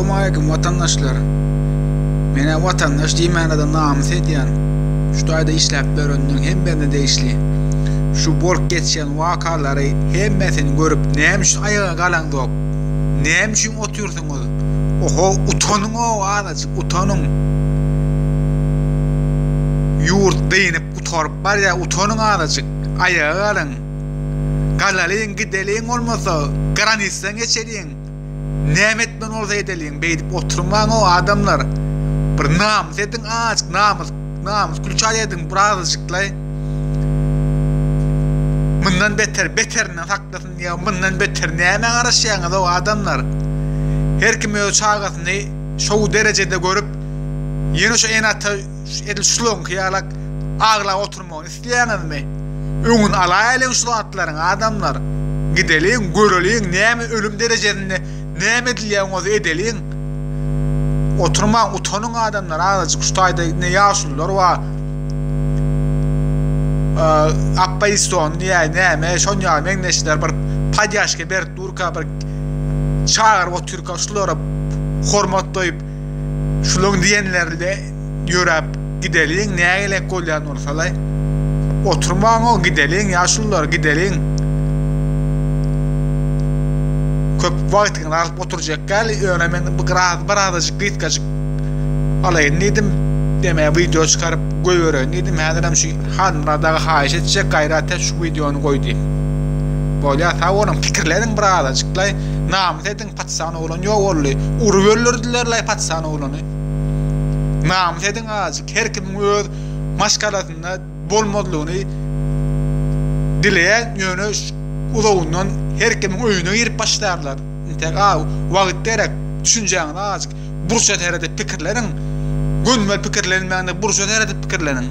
Assalamualaikum vatandaşlar. Mene vatandaş diýmänede namys edýän. Şu aýda işläp berenden hem bende değişli. Şu bolup geçýän wakalary hemmesini görüp näme şu ayağa galan dop. Näme şu oturýarsyňyz? Oho, utanyň o adaçyk utanyň. Yurt deýinip utarıp bar ya utanyň adaçyk. Ayağa galan. Galalyň gideliň olmasa granitsen geçeliň. Nämet men olsa edeliň beýdip oturmaň o adamlar. Bir namys ediň açyk namys kulçal ediň birazjyklay. Mundan beterine saklasın ya, mundan beter näme garaşýaňyz o adamlar. Her kim öz çağasyny şow derecede görüp ýene şu enata edil şulun hyalak agla oturmagy isleýäňizmi? Öňün alaýlyň şu atlaryň adamlar. Gideliň, göreliň, näme ölüm derejesinde näme edilýäňiz edeliň. Oturmaň utanyň adamlar azajyk şu taýda ne ýaşlylar wa Appaiston diye näme şonýa meňneşler bir padýaşka ber durka bir çağır o türka şulara hormatlaýyp şulun diýenlerle ýörep gideliň näme golýan bolsalay oturmaň o gideliň ýaşlylar gideliň köp wagtyny alyp oturjak gali öňemen bu birazjyk gitgaçyk alaýyn dedim deme video çıkarıp goýurer dedim häzirem şu hanradagy haýyş etjek gaýratda şu videony goýdy. Bolýa sawonun pikirleriň birazjyklay namys ediň patsany bolan ýok boldy. Urwellerdiler lay patsany bolany. Namys ediň azjyk her kim öz maşgalasynda bolmadlygyny dileýän ýöne uzawundan her kim öýüne girip başlarlar. Intega wagt derek düşünjäňiz azjyk burça terede pikirleriň Gönmel pikirlerin mäňde burça derede pikirlerin.